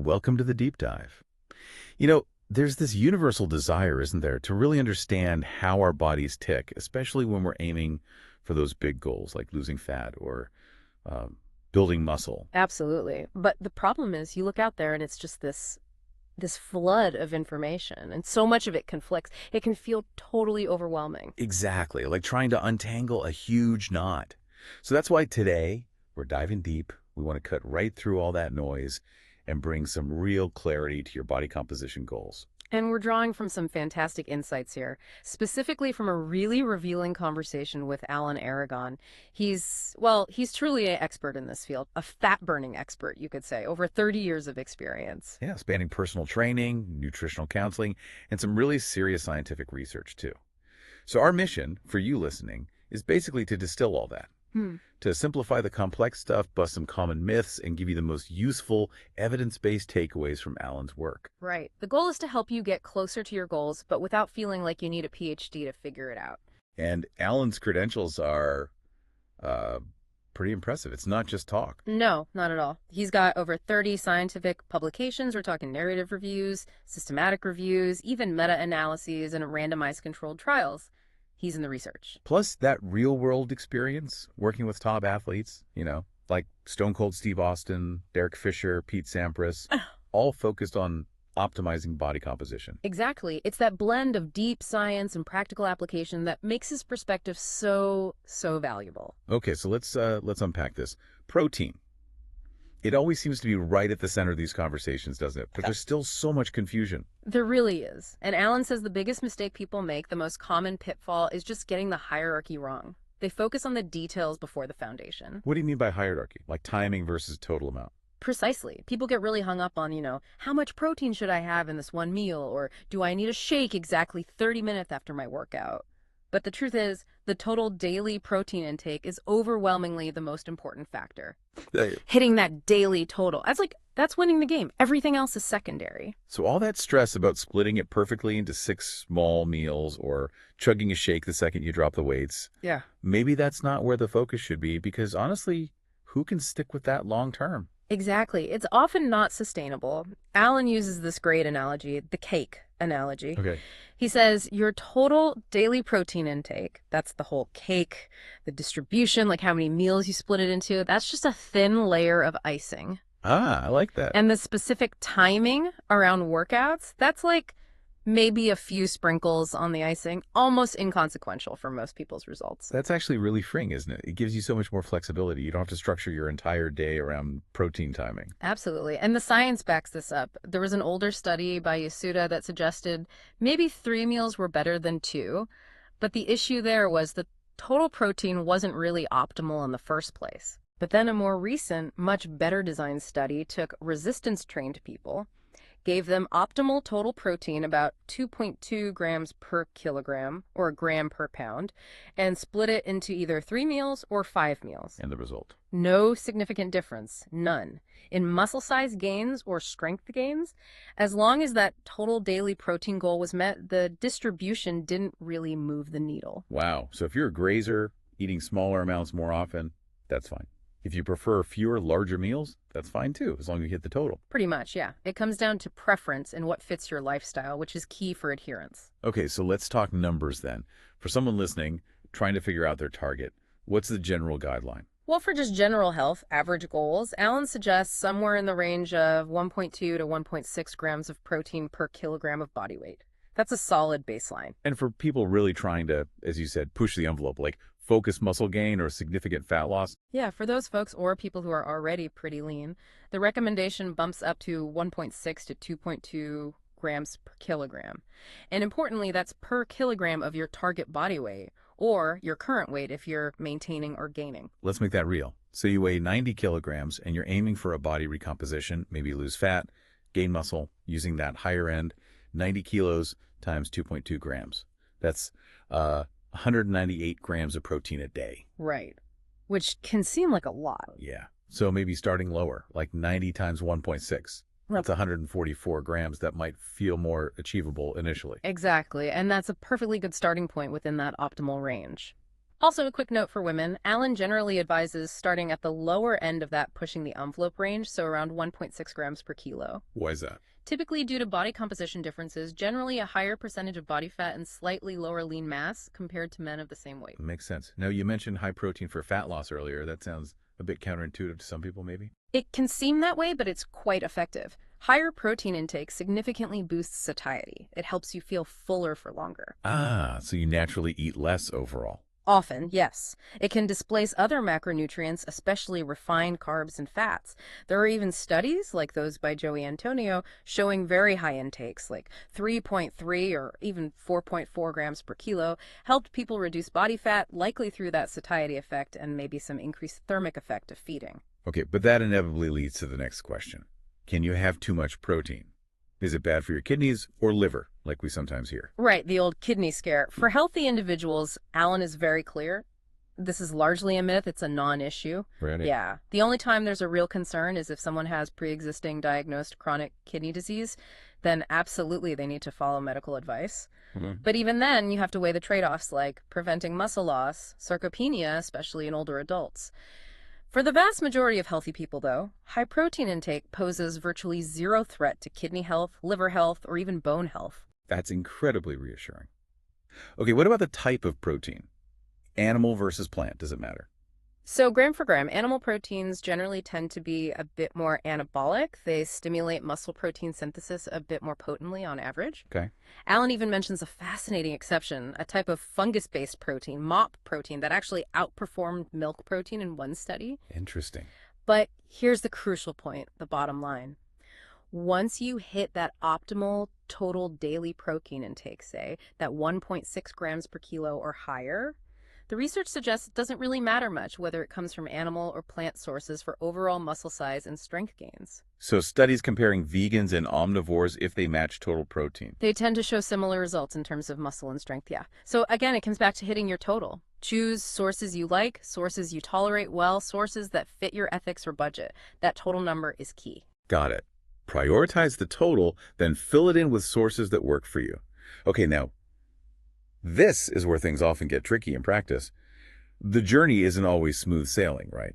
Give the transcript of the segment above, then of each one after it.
Welcome to the deep dive. There's this universal desire, isn't there, to really understand how our bodies tick, especially when we're aiming for those big goals like losing fat or um, building muscle. Absolutely. But the problem is you look out there and it's just this flood of information and so much of it conflicts. It can feel totally overwhelming. Exactly, like trying to untangle a huge knot. So that's why today we're diving deep. We want to cut right through all that noise and bring some real clarity to your body composition goals. And we're drawing from some fantastic insights here, specifically from a really revealing conversation with Alan Aragon. He's truly an expert in this field, a fat-burning expert, you could say, over 30 years of experience. Yeah, spanning personal training, nutritional counseling, and some really serious scientific research too. So our mission for you listening is basically to distill all that, Hmm. to simplify the complex stuff, bust some common myths, and give you the most useful, evidence-based takeaways from Alan's work. Right. The goal is to help you get closer to your goals, but without feeling like you need a PhD to figure it out. And Alan's credentials are uh, pretty impressive. It's not just talk. No, not at all. He's got over 30 scientific publications. We're talking narrative reviews, systematic reviews, even meta-analyses and randomized controlled trials. He's in the research. Plus, that real-world experience working with top athletes, like Stone Cold Steve Austin, Derek Fisher, Pete Sampras, all focused on optimizing body composition. Exactly. It's that blend of deep science and practical application that makes his perspective so valuable. Okay, so let's unpack this. Protein. It always seems to be right at the center of these conversations, doesn't it? But there's still so much confusion. There really is. And Alan says the biggest mistake people make, the most common pitfall, is just getting the hierarchy wrong. They focus on the details before the foundation. What do you mean by hierarchy? Like timing versus total amount? Precisely. People get really hung up on, how much protein should I have in this one meal? Or do I need a shake exactly 30 minutes after my workout? But the truth is, the total daily protein intake is overwhelmingly the most important factor. Hey, Hitting that daily total, that's winning the game. Everything else is secondary. so all that stress about splitting it perfectly into 6 small meals or chugging a shake the second you drop the weights, Yeah. maybe that's not where the focus should be because honestly, who can stick with that long term? Exactly. It's often not sustainable. Alan uses this great analogy, the cake analogy. Okay. He says your total daily protein intake, that's the whole cake, the distribution, like how many meals you split it into, that's just a thin layer of icing. Ah, I like that. And the specific timing around workouts, that's like maybe a few sprinkles on the icing, almost inconsequential for most people's results. That's actually really freeing, isn't it? It gives you so much more flexibility. You don't have to structure your entire day around protein timing. Absolutely. And the science backs this up. There was an older study by Yasuda that suggested maybe 3 meals were better than 2, but the issue there was the total protein wasn't really optimal in the first place. But then a more recent, much better designed study took resistance-trained people, gave them optimal total protein, about 2.2 grams per kilogram or a gram per pound, and split it into either 3 meals or 5 meals. And the result. No significant difference, none, in muscle size gains or strength gains. As long as that total daily protein goal was met, the distribution didn't really move the needle. Wow. So if you're a grazer, eating smaller amounts more often, that's fine. If you prefer fewer, larger meals, that's fine too, as long as you hit the total. Pretty much, yeah. It comes down to preference and what fits your lifestyle, which is key for adherence. Okay, so let's talk numbers then. For someone listening, trying to figure out their target, what's the general guideline? Well, for just general health, average goals, Alan suggests somewhere in the range of 1.2 to 1.6 grams of protein per kilogram of body weight. That's a solid baseline. And for people really trying to, as you said, push the envelope, like focus muscle gain or significant fat loss. Yeah, for those folks or people who are already pretty lean, the recommendation bumps up to 1.6 to 2.2 grams per kilogram. And importantly, that's per kilogram of your target body weight or your current weight if you're maintaining or gaining. Let's make that real. So you weigh 90 kilograms and you're aiming for a body recomposition, maybe lose fat, gain muscle, using that higher end, 90 kilos times 2.2 grams. That's 198 grams of protein a day. Right. Which can seem like a lot. Yeah. So maybe starting lower, like 90 times 1.6. That's 144 grams. That might feel more achievable initially. Exactly. And that's a perfectly good starting point within that optimal range. Also, a quick note for women, Allen generally advises starting at the lower end of that pushing the envelope range, so around 1.6 grams per kilo. Why is that? Typically due to body composition differences, generally a higher percentage of body fat and slightly lower lean mass compared to men of the same weight. Makes sense. Now, you mentioned high protein for fat loss earlier. That sounds a bit counterintuitive to some people, maybe? It can seem that way, but it's quite effective. Higher protein intake significantly boosts satiety. It helps you feel fuller for longer. Ah, so you naturally eat less overall. Often, yes. It can displace other macronutrients, especially refined carbs and fats. There are even studies, like those by Joey Antonio, showing very high intakes, like 3.3 or even 4.4 grams per kilo, helped people reduce body fat, likely through that satiety effect and maybe some increased thermic effect of feeding. Okay, but that inevitably leads to the next question. Can you have too much protein? Is it bad for your kidneys or liver, like we sometimes hear? Right, the old kidney scare. For healthy individuals, Allen is very clear. This is largely a myth. It's a non-issue. Really? Yeah. The only time there's a real concern is if someone has pre-existing diagnosed chronic kidney disease, then absolutely they need to follow medical advice. But even then, you have to weigh the trade-offs like preventing muscle loss, sarcopenia, especially in older adults. For the vast majority of healthy people, though, high protein intake poses virtually zero threat to kidney health, liver health, or even bone health. That's incredibly reassuring. Okay, what about the type of protein? Animal versus plant, does it matter? So gram for gram, animal proteins generally tend to be a bit more anabolic. They stimulate muscle protein synthesis a bit more potently on average. Okay. Allen even mentions a fascinating exception, a type of fungus-based protein, MOP protein, that actually outperformed milk protein in one study. Interesting. But here's the crucial point, the bottom line. Once you hit that optimal total daily protein intake, say, that 1.6 grams per kilo or higher, the research suggests it doesn't really matter much whether it comes from animal or plant sources for overall muscle size and strength gains. So studies comparing vegans and omnivores if they match total protein. They tend to show similar results in terms of muscle and strength, yeah. So again, it comes back to hitting your total. Choose sources you like, sources you tolerate well, sources that fit your ethics or budget. That total number is key. Got it. Prioritize the total, then fill it in with sources that work for you. Okay, now, this is where things often get tricky in practice. The journey isn't always smooth sailing, right?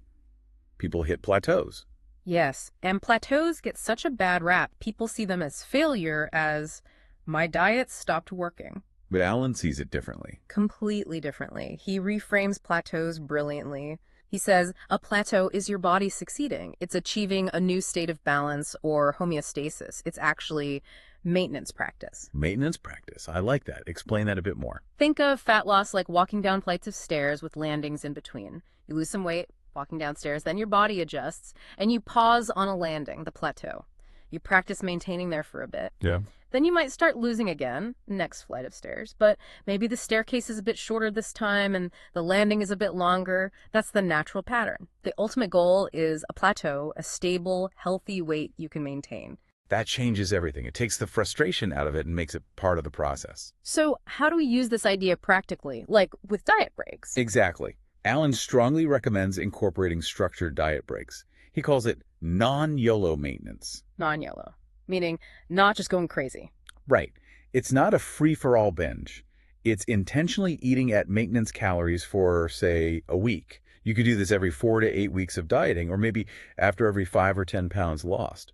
People hit plateaus. Yes, and plateaus get such a bad rap. People see them as failure, as my diet stopped working. But Allen sees it differently. Completely differently. He reframes plateaus brilliantly. He says, a plateau is your body succeeding. It's achieving a new state of balance or homeostasis. It's actually maintenance practice. Maintenance practice. I like that. Explain that a bit more. Think of fat loss like walking down flights of stairs with landings in between. You lose some weight, walking downstairs, then your body adjusts, and you pause on a landing, the plateau. You practice maintaining there for a bit. Yeah. Then you might start losing again, next flight of stairs, but maybe the staircase is a bit shorter this time and the landing is a bit longer. That's the natural pattern. The ultimate goal is a plateau, a stable, healthy weight you can maintain. That changes everything. It takes the frustration out of it and makes it part of the process. So how do we use this idea practically, like with diet breaks? Exactly. Allen strongly recommends incorporating structured diet breaks. He calls it non-YOLO maintenance. Non-YOLO, meaning not just going crazy. Right. It's not a free-for-all binge. It's intentionally eating at maintenance calories for, say, a week. You could do this every 4 to 8 weeks of dieting, or maybe after every 5 or 10 pounds lost.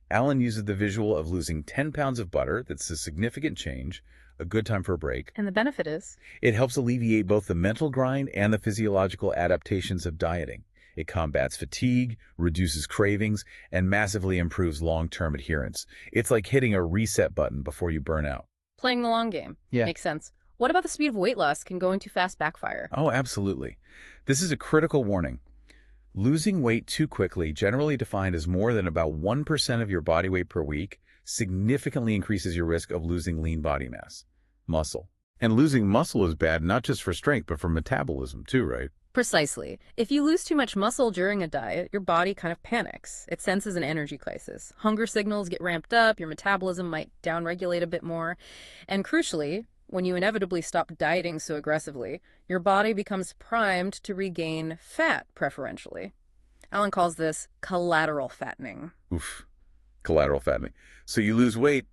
Allen uses the visual of losing 10 pounds of butter. That's a significant change, a good time for a break. And the benefit is? It helps alleviate both the mental grind and the physiological adaptations of dieting. It combats fatigue, reduces cravings, and massively improves long-term adherence. It's like hitting a reset button before you burn out. Playing the long game. Yeah. Makes sense. What about the speed of weight loss? Can going too fast backfire? Oh, absolutely. This is a critical warning. Losing weight too quickly, generally defined as more than about 1% of your body weight per week, significantly increases your risk of losing lean body mass, muscle. And losing muscle is bad not just for strength, but for metabolism too, right? Precisely. If you lose too much muscle during a diet, your body kind of panics. It senses an energy crisis. Hunger signals get ramped up, your metabolism might downregulate a bit more. And crucially, when you inevitably stop dieting so aggressively, your body becomes primed to regain fat preferentially. Allen calls this collateral fattening. Oof, collateral fattening. So you lose weight,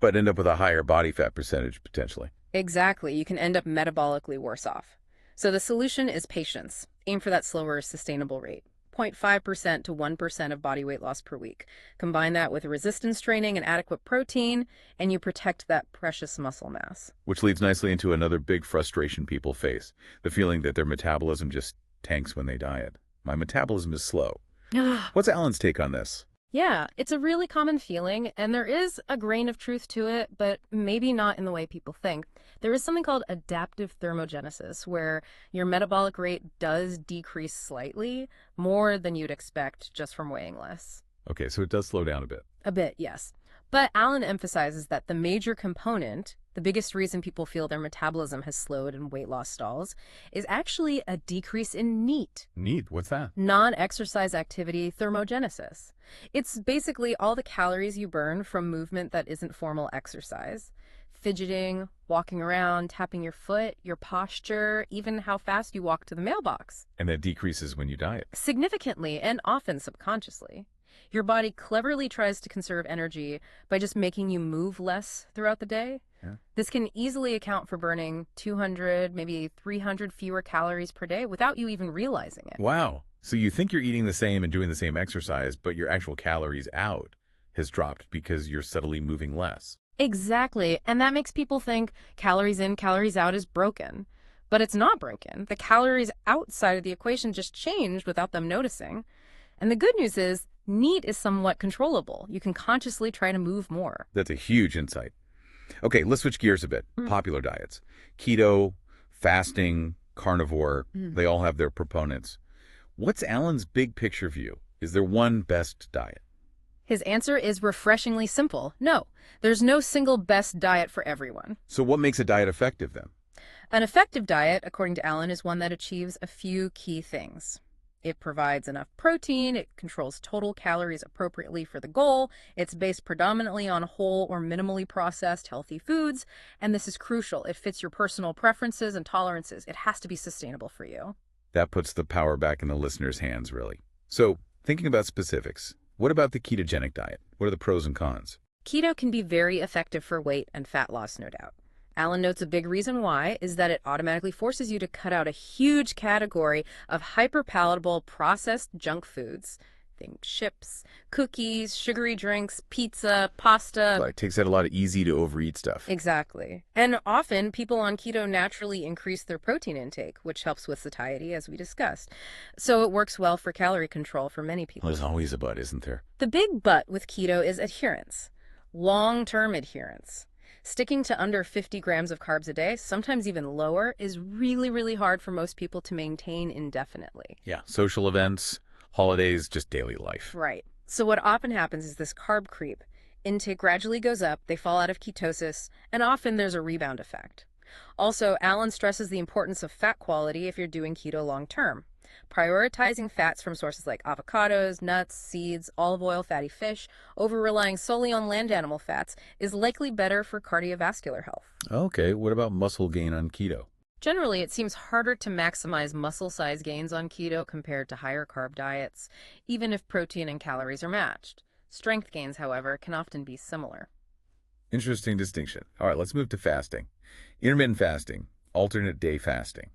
but end up with a higher body fat percentage potentially. Exactly. You can end up metabolically worse off. So the solution is patience. Aim for that slower, sustainable rate. 0.5% to 1% of body weight loss per week. Combine that with resistance training and adequate protein, and you protect that precious muscle mass. Which leads nicely into another big frustration people face, the feeling that their metabolism just tanks when they diet. My metabolism is slow. What's Alan's take on this? Yeah, it's a really common feeling, and there is a grain of truth to it, but maybe not in the way people think. There is something called adaptive thermogenesis, where your metabolic rate does decrease slightly, more than you'd expect just from weighing less. Okay, so it does slow down a bit. A bit, yes. But Alan emphasizes that the major component, the biggest reason people feel their metabolism has slowed and weight loss stalls, is actually a decrease in NEAT, Neat. What's that? non-exercise activity thermogenesis. It's basically all the calories you burn from movement that isn't formal exercise. Fidgeting, walking around, tapping your foot, your posture, even how fast you walk to the mailbox. And that decreases when you diet. Significantly and often subconsciously. Your body cleverly tries to conserve energy by just making you move less throughout the day. Yeah. This can easily account for burning 200, maybe 300 fewer calories per day without you even realizing it. Wow. So you think you're eating the same and doing the same exercise, but your actual calories out has dropped because you're subtly moving less. Exactly. And that makes people think calories in, calories out is broken. But it's not broken. The calories outside of the equation just changed without them noticing. And the good news is, NEAT is somewhat controllable. You can consciously try to move more. That's a huge insight. Okay, let's switch gears a bit. Popular diets. Keto, fasting, carnivore, they all have their proponents. What's Alan's big picture view? Is there one best diet? His answer is refreshingly simple. No, there's no single best diet for everyone. So what makes a diet effective then? An effective diet, according to Alan, is one that achieves a few key things. It provides enough protein, it controls total calories appropriately for the goal, it's based predominantly on whole or minimally processed healthy foods, and this is crucial. It fits your personal preferences and tolerances. It has to be sustainable for you. That puts the power back in the listener's hands, really. So, thinking about specifics, what about the ketogenic diet? What are the pros and cons? Keto can be very effective for weight and fat loss, no doubt. Alan notes a big reason why is that it automatically forces you to cut out a huge category of hyper-palatable processed junk foods. Think chips, cookies, sugary drinks, pizza, pasta. It takes out a lot of easy to overeat stuff. Exactly. And often people on keto naturally increase their protein intake, which helps with satiety, as we discussed. So it works well for calorie control for many people. There's always a but, isn't there? The big but with keto is adherence. Long-term adherence. Sticking to under 50 grams of carbs a day, sometimes even lower, is really, really hard for most people to maintain indefinitely. Yeah, social events, holidays, just daily life. Right. So what often happens is this carb creep. Intake gradually goes up, they fall out of ketosis, and often there's a rebound effect. Also, Alan stresses the importance of fat quality if you're doing keto long-term. Prioritizing fats from sources like avocados, nuts, seeds, olive oil, fatty fish, over relying solely on land animal fats is likely better for cardiovascular health. Okay, what about muscle gain on keto? Generally, it seems harder to maximize muscle size gains on keto compared to higher carb diets, even if protein and calories are matched. Strength gains, however, can often be similar. Interesting distinction. All right, let's move to fasting. Intermittent fasting, alternate day fasting.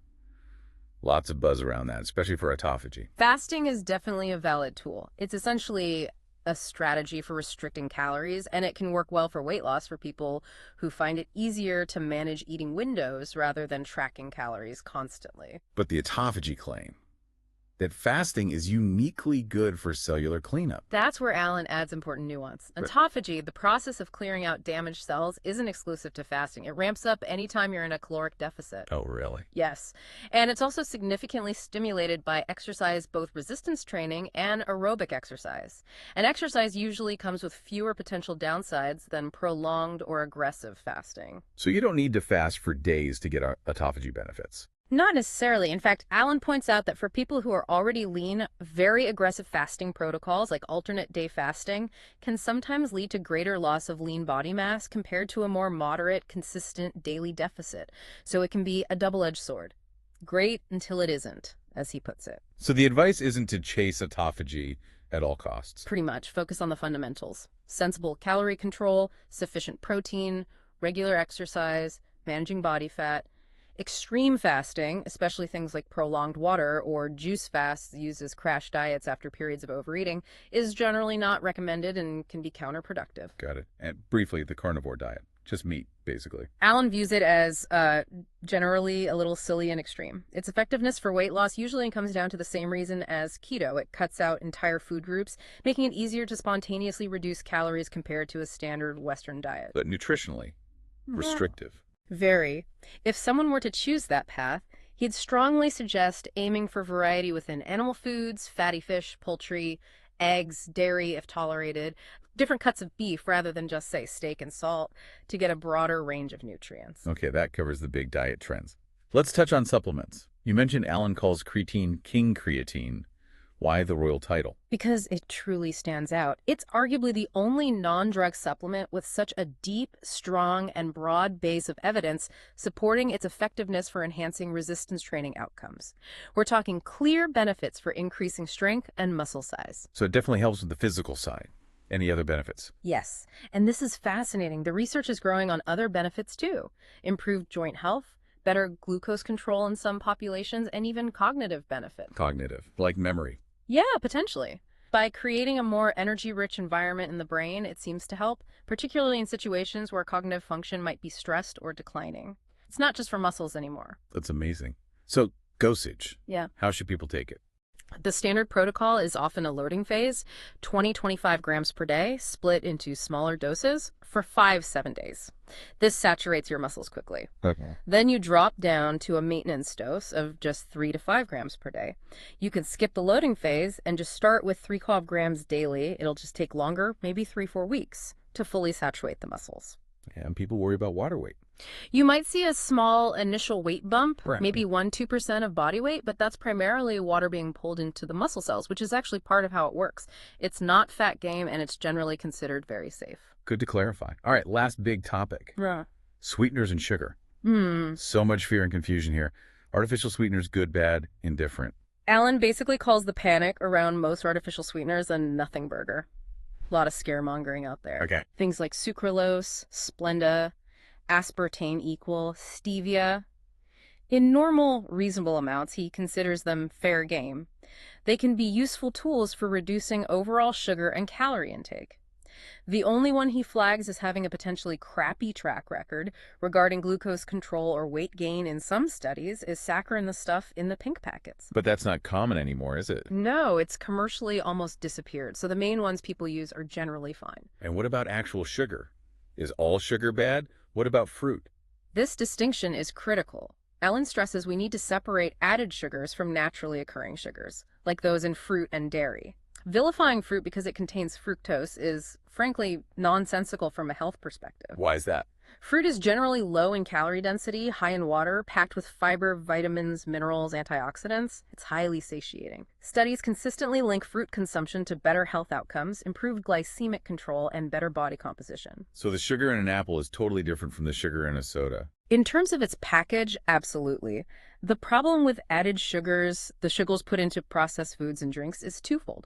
Lots of buzz around that, especially for autophagy. Fasting is definitely a valid tool. It's essentially a strategy for restricting calories, and it can work well for weight loss for people who find it easier to manage eating windows rather than tracking calories constantly. But the autophagy claim that fasting is uniquely good for cellular cleanup. That's where Alan adds important nuance. Autophagy, the process of clearing out damaged cells, isn't exclusive to fasting. It ramps up anytime you're in a caloric deficit. Oh, really? Yes. And it's also significantly stimulated by exercise, both resistance training and aerobic exercise. And exercise usually comes with fewer potential downsides than prolonged or aggressive fasting. So you don't need to fast for days to get autophagy benefits. Not necessarily. In fact, Alan points out that for people who are already lean, very aggressive fasting protocols like alternate day fasting can sometimes lead to greater loss of lean body mass compared to a more moderate, consistent daily deficit. So it can be a double-edged sword. Great until it isn't, as he puts it. So the advice isn't to chase autophagy at all costs. Pretty much. Focus on the fundamentals. Sensible calorie control, sufficient protein, regular exercise, managing body fat. Extreme fasting, especially things like prolonged water or juice fasts used as crash diets after periods of overeating, is generally not recommended and can be counterproductive. Got it. And briefly, the carnivore diet. Just meat, basically. Alan views it as generally a little silly and extreme. Its effectiveness for weight loss usually comes down to the same reason as keto. It cuts out entire food groups, making it easier to spontaneously reduce calories compared to a standard Western diet. But nutritionally, restrictive. Very. If someone were to choose that path, he'd strongly suggest aiming for variety within animal foods, fatty fish, poultry, eggs, dairy if tolerated, different cuts of beef rather than just, say, steak and salt to get a broader range of nutrients. Okay, that covers the big diet trends. Let's touch on supplements. You mentioned Alan calls creatine king creatine. Why the royal title? Because it truly stands out. It's arguably the only non-drug supplement with such a deep, strong, and broad base of evidence supporting its effectiveness for enhancing resistance training outcomes. We're talking clear benefits for increasing strength and muscle size. So it definitely helps with the physical side. Any other benefits? Yes, and this is fascinating. The research is growing on other benefits too. Improved joint health, better glucose control in some populations, and even cognitive benefit. Cognitive, like memory. Yeah, potentially. By creating a more energy-rich environment in the brain, it seems to help, particularly in situations where cognitive function might be stressed or declining. It's not just for muscles anymore. That's amazing. So, dosage. Yeah. How should people take it? The standard protocol is often a loading phase, 20-25 grams per day, split into smaller doses for 5-7 days. This saturates your muscles quickly. Okay. Then you drop down to a maintenance dose of just 3 to 5 grams per day. You can skip the loading phase and just start with 3-12 grams daily. It'll just take longer, maybe 3-4 weeks, to fully saturate the muscles. And people worry about water weight. You might see a small initial weight bump, Right. maybe 1-2% of body weight, but that's primarily water being pulled into the muscle cells, which is actually part of how it works. It's not fat gain, and it's generally considered very safe. Good to clarify. All right, last big topic. Yeah. Sweeteners and sugar. So much fear and confusion here. Artificial sweeteners, good, bad, indifferent. Alan basically calls the panic around most artificial sweeteners a nothing burger. A lot of scaremongering out there. Okay. Things like sucralose, Splenda, aspartame equal, stevia. In normal, reasonable amounts, he considers them fair game. They can be useful tools for reducing overall sugar and calorie intake. The only one he flags as having a potentially crappy track record regarding glucose control or weight gain in some studies is saccharin, the stuff in the pink packets. But that's not common anymore, is it? No, it's commercially almost disappeared, so the main ones people use are generally fine. And what about actual sugar? Is all sugar bad? What about fruit? This distinction is critical. Ellen stresses we need to separate added sugars from naturally occurring sugars, like those in fruit and dairy. Vilifying fruit because it contains fructose is, frankly, nonsensical from a health perspective. Why is that? Fruit is generally low in calorie density, high in water, packed with fiber, vitamins, minerals, antioxidants. It's highly satiating. Studies consistently link fruit consumption to better health outcomes, improved glycemic control, and better body composition. So the sugar in an apple is totally different from the sugar in a soda. In terms of its package, absolutely. The problem with added sugars, the sugars put into processed foods and drinks, is twofold.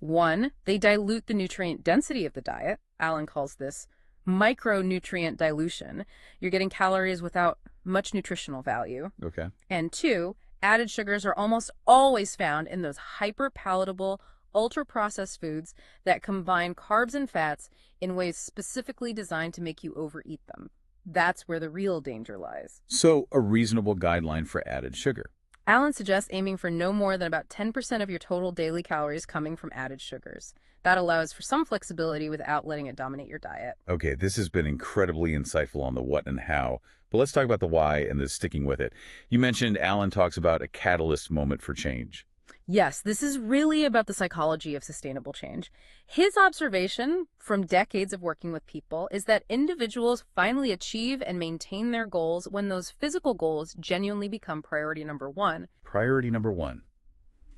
One, they dilute the nutrient density of the diet. Alan calls this micronutrient dilution. You're getting calories without much nutritional value. Okay. And two, added sugars are almost always found in those hyper-palatable, ultra-processed foods that combine carbs and fats in ways specifically designed to make you overeat them. That's where the real danger lies. So a reasonable guideline for added sugar. Alan suggests aiming for no more than about 10% of your total daily calories coming from added sugars. That allows for some flexibility without letting it dominate your diet. Okay, this has been incredibly insightful on the what and how, but let's talk about the why and the sticking with it. You mentioned Alan talks about a catalyst moment for change. Yes, this is really about the psychology of sustainable change. His observation from decades of working with people is that individuals finally achieve and maintain their goals when those physical goals genuinely become priority number one. Priority number one,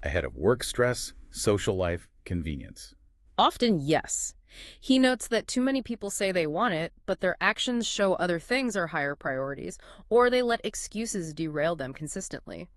ahead of work stress, social life, convenience. Often, yes. He notes that too many people say they want it, but their actions show other things are higher priorities, or they let excuses derail them consistently.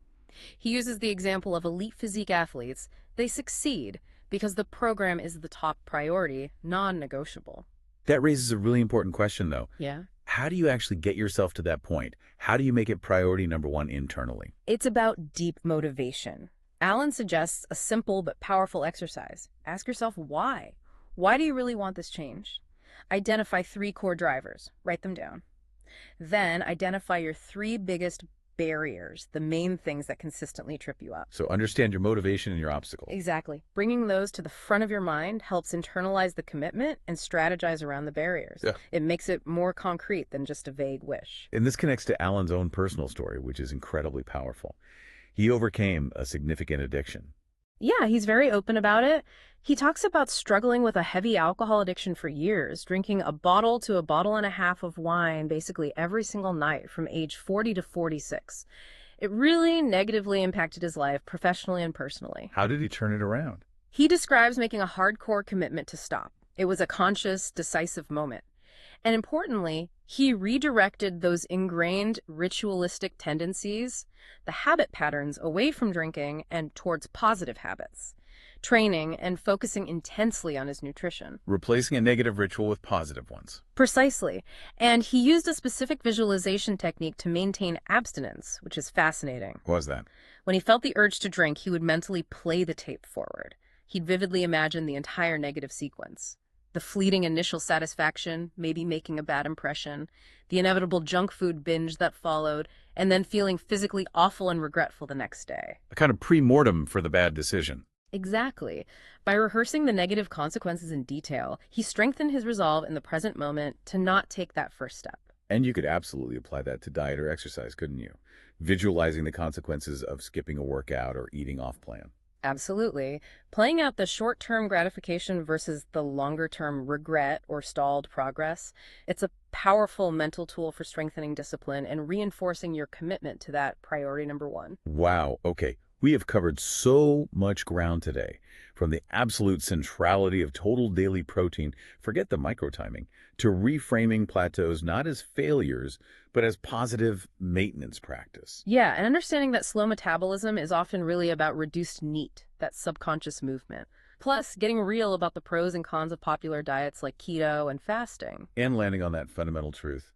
He uses the example of elite physique athletes. They succeed because the program is the top priority, non-negotiable. That raises a really important question, though. Yeah. How do you actually get yourself to that point? How do you make it priority number one internally? It's about deep motivation. Alan suggests a simple but powerful exercise. Ask yourself why. Why do you really want this change? Identify 3 core drivers. Write them down. Then identify your 3 biggest barriers, the main things that consistently trip you up. So understand your motivation and your obstacle. Exactly. Bringing those to the front of your mind helps internalize the commitment and strategize around the barriers. Yeah. It makes it more concrete than just a vague wish. And this connects to Alan's own personal story, which is incredibly powerful. He overcame a significant addiction. Yeah, he's very open about it. He talks about struggling with a heavy alcohol addiction for years, drinking a bottle to a bottle and a half of wine basically every single night from age 40 to 46. It really negatively impacted his life, professionally and personally. How did he turn it around? He describes making a hardcore commitment to stop. It was a conscious, decisive moment. And importantly, he redirected those ingrained ritualistic tendencies, the habit patterns, away from drinking and towards positive habits, training and focusing intensely on his nutrition. Replacing a negative ritual with positive ones. Precisely. And he used a specific visualization technique to maintain abstinence, which is fascinating. What was that? When he felt the urge to drink, he would mentally play the tape forward. He'd vividly imagine the entire negative sequence. The fleeting initial satisfaction, maybe making a bad impression, the inevitable junk food binge that followed, and then feeling physically awful and regretful the next day. A kind of pre-mortem for the bad decision. Exactly. By rehearsing the negative consequences in detail, he strengthened his resolve in the present moment to not take that first step. And you could absolutely apply that to diet or exercise, couldn't you? Visualizing the consequences of skipping a workout or eating off plan. Absolutely. Playing out the short-term gratification versus the longer-term regret or stalled progress, it's a powerful mental tool for strengthening discipline and reinforcing your commitment to that priority number one. Wow, okay. We have covered so much ground today, from the absolute centrality of total daily protein, forget the microtiming, to reframing plateaus not as failures, but as positive maintenance practice. Yeah, and understanding that slow metabolism is often really about reduced NEAT, that subconscious movement. Plus, getting real about the pros and cons of popular diets like keto and fasting. And landing on that fundamental truth.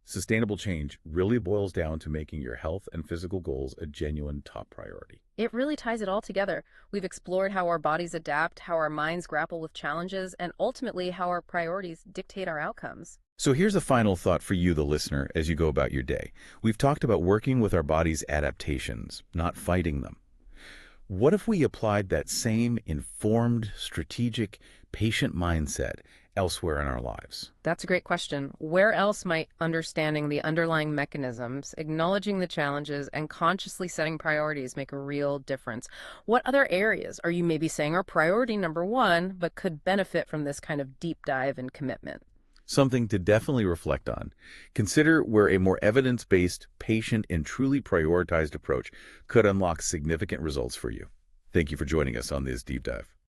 Sustainable change really boils down to making your health and physical goals a genuine top priority. It really ties it all together. We've explored how our bodies adapt, how our minds grapple with challenges, and ultimately how our priorities dictate our outcomes. So here's a final thought for you, the listener, as you go about your day. We've talked about working with our body's adaptations, not fighting them. What if we applied that same informed, strategic, patient mindset elsewhere in our lives? That's a great question. Where else might understanding the underlying mechanisms, acknowledging the challenges, and consciously setting priorities make a real difference? What other areas are you maybe saying are priority number one, but could benefit from this kind of deep dive and commitment? Something to definitely reflect on. Consider where a more evidence-based, patient, and truly prioritized approach could unlock significant results for you. Thank you for joining us on this deep dive.